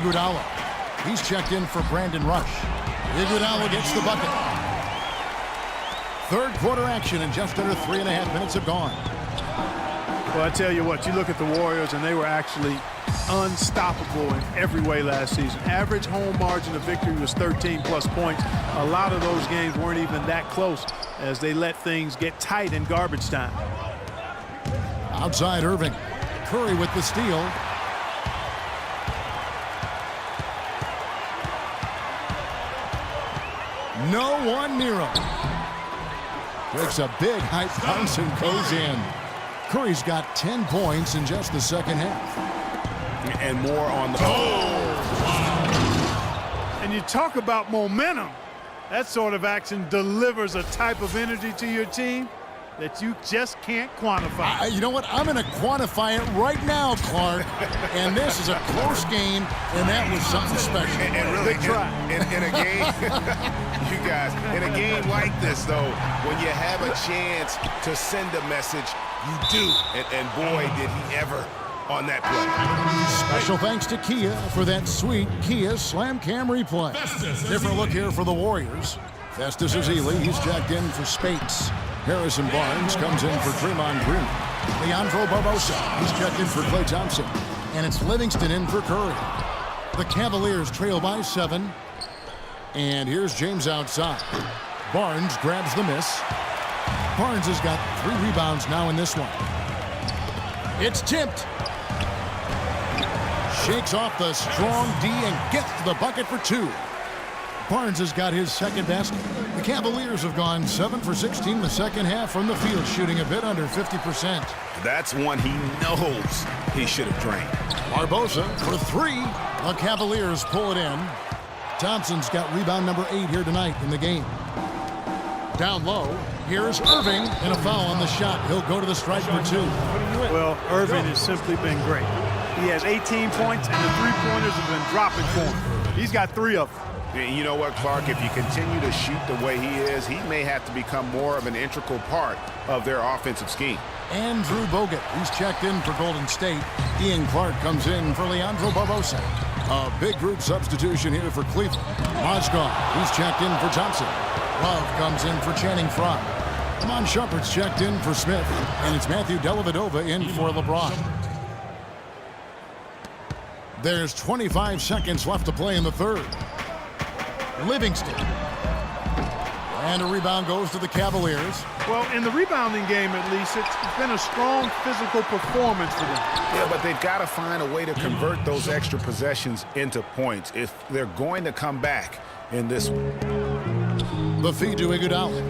Iguodala. He's checked in for Brandon Rush. Iguodala gets the bucket. Third quarter action, and just under 3.5 minutes have gone. Well, I tell you what, you look at the Warriors, and they were actually unstoppable in every way last season. Average home margin of victory was 13-plus points. A lot of those games weren't even that close as they let things get tight in garbage time. Outside Irving. Curry with the steal. No one near him. Takes a big height bounce and goes in. Curry's got 10 points in just the second half. And more on the... And you talk about momentum. That sort of action delivers a type of energy to your team that you just can't quantify. You know what? I'm going to quantify it right now, Clark. And this is a close game, and that was something special. And really, in a game, you guys, in a game like this, though, when you have a chance to send a message, you do. And boy, did he ever on that play. Special thanks to Kia for that sweet Kia Slam Cam replay. Different look here for the Warriors. Festus Ezeli, he's checked in for Spates. Harrison Barnes comes in for Draymond Green. Leandro Barbosa, he's checked in for Klay Thompson. And it's Livingston in for Curry. The Cavaliers trail by 7. And here's James outside. Barnes grabs the miss. Barnes has got 3 rebounds now in this one. It's tipped. Shakes off the strong D and gets to the bucket for 2. Barnes has got his second basket. The Cavaliers have gone 7 for 16 the second half from the field, shooting a bit under 50%. That's one he knows he should have drained. Barbosa for 3. The Cavaliers pull it in. Thompson's got rebound number 8 here tonight in the game. Down low, here's Irving, and a foul on the shot. He'll go to the stripe for 2. Well, Irving has simply been great. He has 18 points, and the three-pointers have been dropping for him. He's got 3 of them. You know what, Clark? If you continue to shoot the way he is, he may have to become more of an integral part of their offensive scheme. Andrew Bogut, he's checked in for Golden State. Ian Clark comes in for Leandro Barbosa. A big group substitution here for Cleveland. Mozgov, he's checked in for Thompson. Love comes in for Channing Frye. Iman Shumpert's checked in for Smith. And it's Matthew Dellavedova in for LeBron. There's 25 seconds left to play in the third. Livingston. And a rebound goes to the Cavaliers. Well, in the rebounding game, at least, it's been a strong physical performance for them. Yeah, but they've got to find a way to convert those extra possessions into points if they're going to come back in this one. The feed to Iguodala.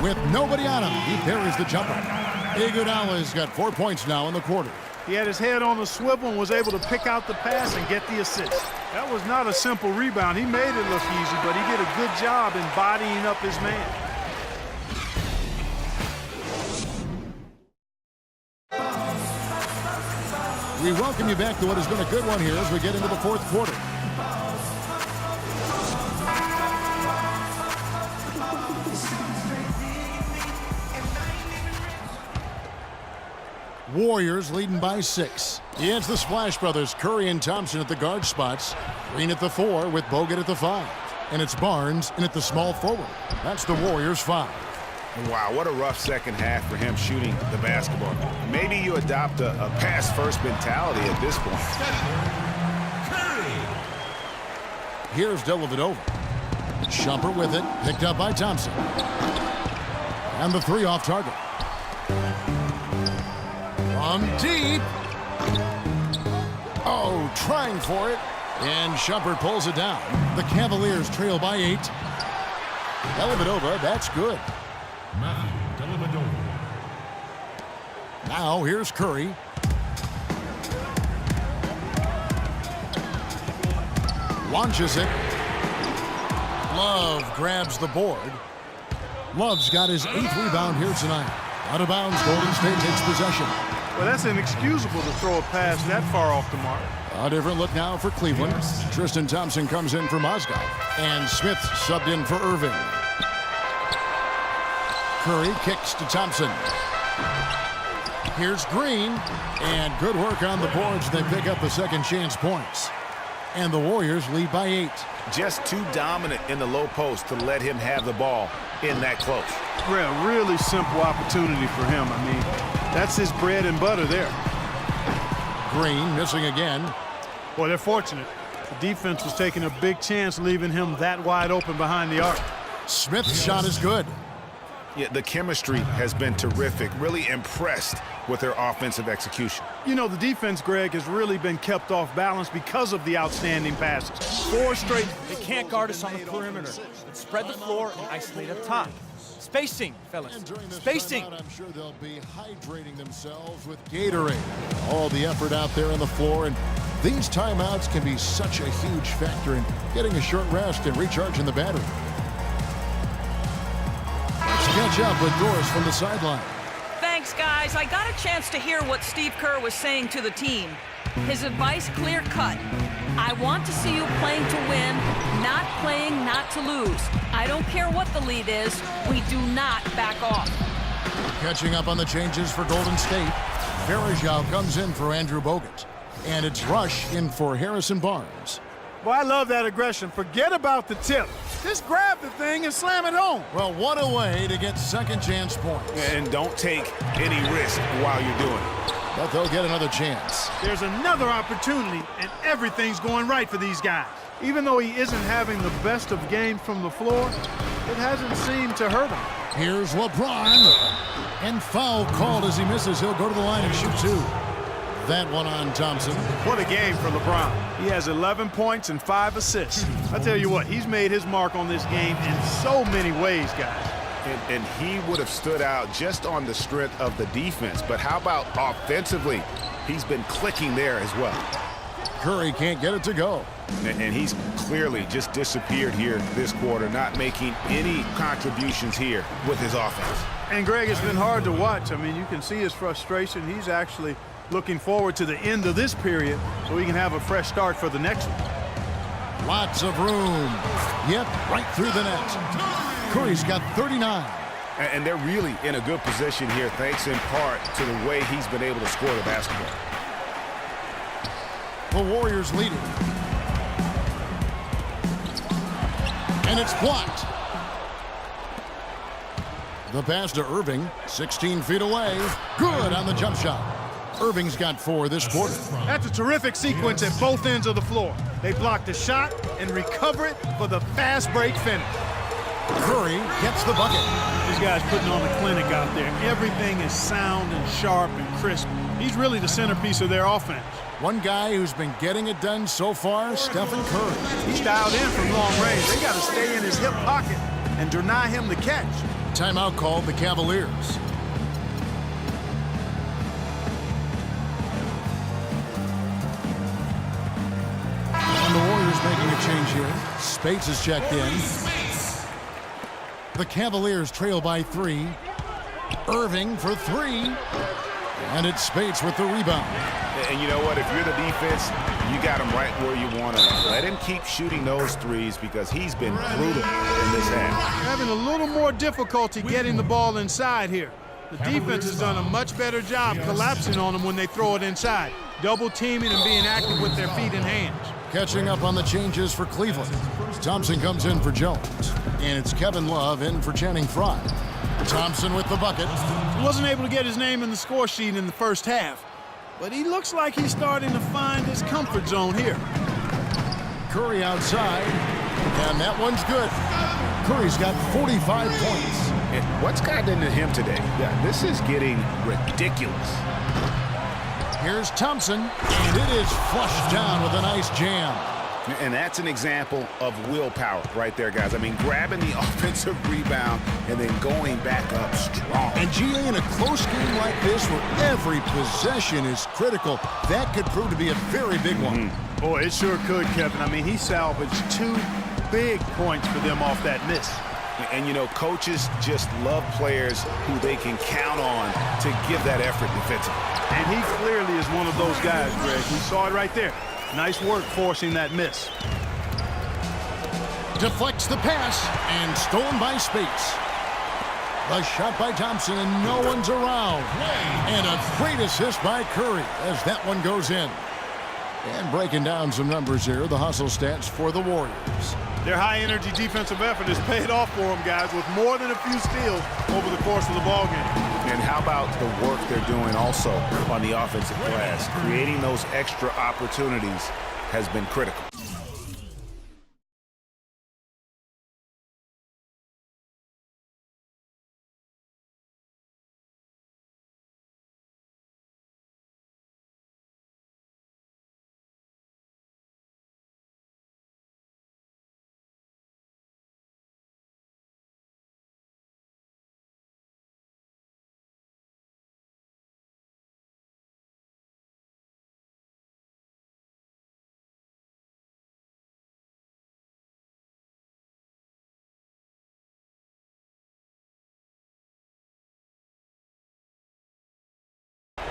With nobody on him, he buries the jumper. Iguodala's got 4 points now in the quarter. He had his head on the swivel and was able to pick out the pass and get the assist. That was not a simple rebound. He made it look easy, but he did a good job embodying up his man. We welcome you back to what has been a good one here as we get into the fourth quarter. Warriors leading by 6. It's the Splash Brothers, Curry and Thompson at the guard spots. Green at the 4 with Bogut at the 5. And it's Barnes in at the small forward. That's the Warriors 5. Wow, what a rough second half for him shooting the basketball. Maybe you adopt a pass-first mentality at this point. Here's Dellavedova. Shumpert with it, picked up by Thompson. And the 3 off target. From deep. Oh, trying for it. And Shumpert pulls it down. The Cavaliers trail by 8. Dellavedova, that's good. Now here's Curry. Launches it. Love grabs the board. Love's got his 8th rebound here tonight. Out of bounds, Golden State takes possession. Well, that's inexcusable to throw a pass that far off the mark. A different look now for Cleveland. Tristan Thompson comes in for Mozgov. And Smith subbed in for Irving. Curry kicks to Thompson. Here's Green. And good work on the boards. They pick up the second chance points. And the Warriors lead by 8. Just too dominant in the low post to let him have the ball in that close. Well, really simple opportunity for him. I mean, that's his bread and butter there. Green missing again. Well, they're fortunate. The defense was taking a big chance leaving him that wide open behind the arc. Smith's shot is good. Yeah, the chemistry has been terrific. Really impressed with their offensive execution. You know, the defense, Greg, has really been kept off balance because of the outstanding passes. 4 straight. They can't guard us on the perimeter. Let's spread the floor and isolate up top. Spacing, fellas. And during this Spacing. timeout, I'm sure they'll be hydrating themselves with Gatorade. All the effort out there on the floor, and these timeouts can be such a huge factor in getting a short rest and recharging the battery. Let's catch up with Doris from the sideline. Thanks, guys. I got a chance to hear what Steve Kerr was saying to the team. His advice clear-cut. I want to see you playing to win, not playing not to lose. I don't care what the lead is. We do not back off. Catching up on the changes for Golden State, Varejao comes in for Andrew Bogut. And it's Rush in for Harrison Barnes. Well, I love that aggression. Forget about the tip. Just grab the thing and slam it home. Well, what a way to get second chance points. And don't take any risk while you're doing it. But they'll get another chance. There's another opportunity, and everything's going right for these guys. Even though he isn't having the best of games from the floor, it hasn't seemed to hurt him. Here's LeBron. And foul called as he misses. He'll go to the line and shoot 2. That one on Thompson. What a game for LeBron. He has 11 points and 5 assists. I tell you what, he's made his mark on this game in so many ways, guys. And he would have stood out just on the strength of the defense. But how about offensively? He's been clicking there as well. Curry can't get it to go. And he's clearly just disappeared here this quarter, not making any contributions here with his offense. And, Greg, it's been hard to watch. I mean, you can see his frustration. He's actually looking forward to the end of this period so he can have a fresh start for the next one. Lots of room. Yep, right through the net. Curry's got 39. And they're really in a good position here, thanks in part to the way he's been able to score the basketball. The Warriors lead it. And it's blocked. The pass to Irving, 16 feet away. Good on the jump shot. Irving's got 4 this quarter. That's a terrific sequence at both ends of the floor. They block the shot and recover it for the fast break finish. Curry gets the bucket. These guys putting on a clinic out there. Everything is sound and sharp and crisp. He's really the centerpiece of their offense. One guy who's been getting it done so far, Stephen Curry. He's dialed in from long range. They got to stay in his hip pocket and deny him the catch. Timeout called the Cavaliers. And the Warriors making a change here. Speights is checked in. The Cavaliers trail by 3. Irving for 3. And it's Speights with the rebound. And you know what? If you're the defense, you got him right where you want him. Let him keep shooting those threes because he's been brutal in this half. Having a little more difficulty getting the ball inside here. The defense has done a much better job collapsing on them when they throw it inside. Double teaming and being active with their feet and hands. Catching up on the changes for Cleveland. Thompson comes in for Jones. And it's Kevin Love in for Channing Frye. Thompson with the bucket. He wasn't able to get his name in the score sheet in the first half, but he looks like he's starting to find his comfort zone here. Curry outside, and that one's good. Curry's got 45 points. And what's gotten into him today? Yeah, this is getting ridiculous. Here's Thompson, and it is flushed down with a nice jam. And that's an example of willpower right there, guys. I mean, grabbing the offensive rebound and then going back up strong. And GA, in a close game like this where every possession is critical, that could prove to be a very big one. Boy, it sure could, Kevin. I mean, he salvaged 2 big points for them off that miss. And, you know, coaches just love players who they can count on to give that effort defensively. And he clearly is one of those guys, Greg. We saw it right there. Nice work forcing that miss. Deflects the pass, and stolen by Speights. The shot by Thompson, and no one's around. And a great assist by Curry as that one goes in. And breaking down some numbers here, the hustle stats for the Warriors. Their high-energy defensive effort has paid off for them, guys, with more than a few steals over the course of the ballgame. And how about the work they're doing also on the offensive glass? Creating those extra opportunities has been critical.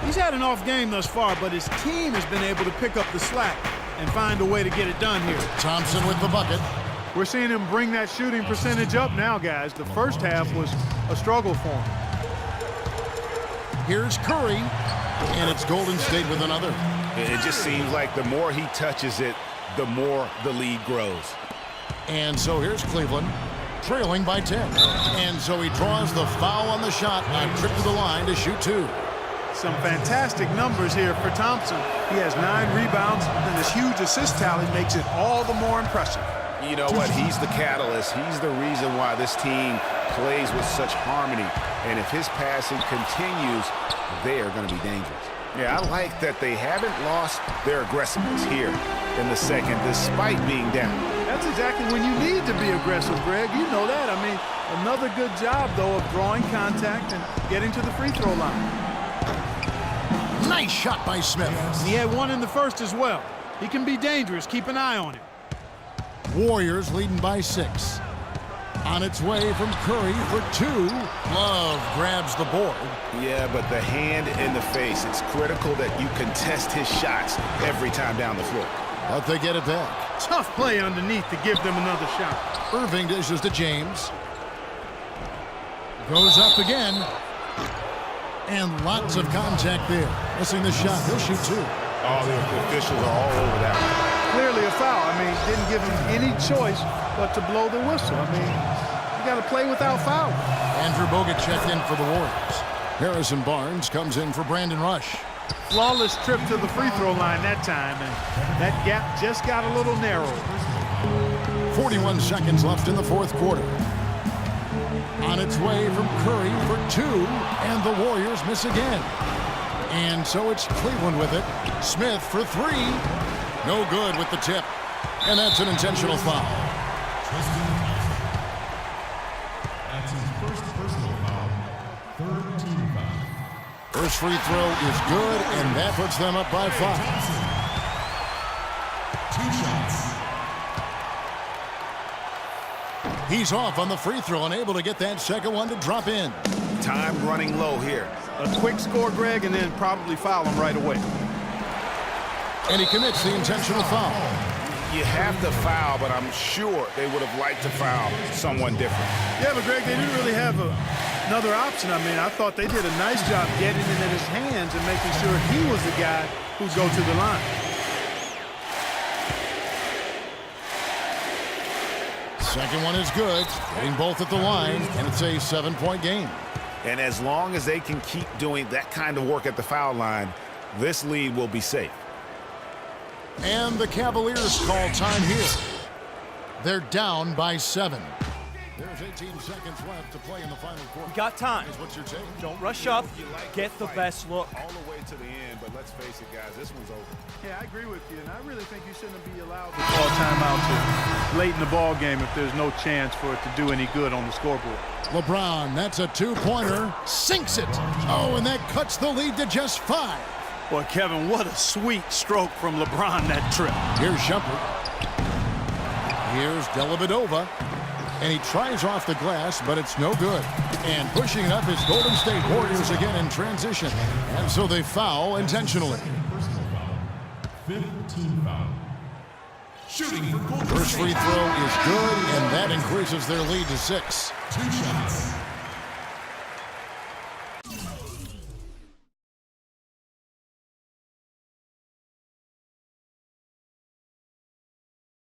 He's had an off game thus far, but his team has been able to pick up the slack and find a way to get it done here. Thompson with the bucket. We're seeing him bring that shooting percentage up now, guys. The first half was a struggle for him. Here's Curry, and it's Golden State with another. It just seems like the more he touches it, the more the lead grows. And so here's Cleveland, trailing by 10. And so he draws the foul on the shot, a trip to the line to shoot 2. Some fantastic numbers here for Thompson. He has 9 rebounds, and this huge assist tally makes it all the more impressive. You know what? He's the catalyst. He's the reason why this team plays with such harmony. And if his passing continues, they are going to be dangerous. Yeah, I like that they haven't lost their aggressiveness here in the second, despite being down. That's exactly when you need to be aggressive, Greg. You know that. I mean, another good job, though, of drawing contact and getting to the free throw line. Nice shot by Smith. And he had one in the first as well. He can be dangerous. Keep an eye on him. Warriors leading by 6. On its way from Curry for 2. Love grabs the board. Yeah, but the hand in the face, it's critical that you contest his shots every time down the floor. But they get it back. Tough play underneath to give them another shot. Irving dishes to James. Goes up again. And lots of contact there. Missing the shot. He'll shoot 2. Oh, the officials are all over that one. Clearly a foul. I mean, didn't give him any choice but to blow the whistle. I mean, you got to play without foul. Andrew Bogut checked in for the Warriors. Harrison Barnes comes in for Brandon Rush. Flawless trip to the free throw line that time, and that gap just got a little narrow. 41 seconds left in the fourth quarter. On its way from Curry for 2, and the Warriors miss again. And so it's Cleveland with it. Smith for 3. No good with the tip. And that's an intentional foul. That's his first personal foul. Third team foul. First free throw is good, and that puts them up by 5. 2 shots. He's off on the free throw, unable to get that second one to drop in. Time running low here. A quick score, Greg, and then probably foul him right away. And he commits the intentional foul. You have to foul, but I'm sure they would have liked to foul someone different. Yeah, but Greg, they didn't really have another option. I mean, I thought they did a nice job getting it in his hands and making sure he was the guy who'd go to the line. Second one is good, getting both at the line, and it's a 7-point game. And as long as they can keep doing that kind of work at the foul line, this lead will be safe. And the Cavaliers call time here. They're down by 7. There's 18 seconds left to play in the final quarter. We got time. What's your take? Don't rush up. Get the best look. All the way to the end, but let's face it, guys, this one's over. Yeah, I agree with you, and I really think you shouldn't be allowed to call timeout too late in the ball game if there's no chance for it to do any good on the scoreboard. LeBron, that's a 2-pointer, sinks it. Oh, and that cuts the lead to just 5. Boy, Kevin, what a sweet stroke from LeBron that trip. Here's Shumpert. Here's Dellavedova. And he tries off the glass, but it's no good. And pushing it up is Golden State Warriors again in transition. And so they foul intentionally. Personal foul. 5th team foul. Shooting for Golden First State. free throw is good, and that increases their lead to 6. 2 shots.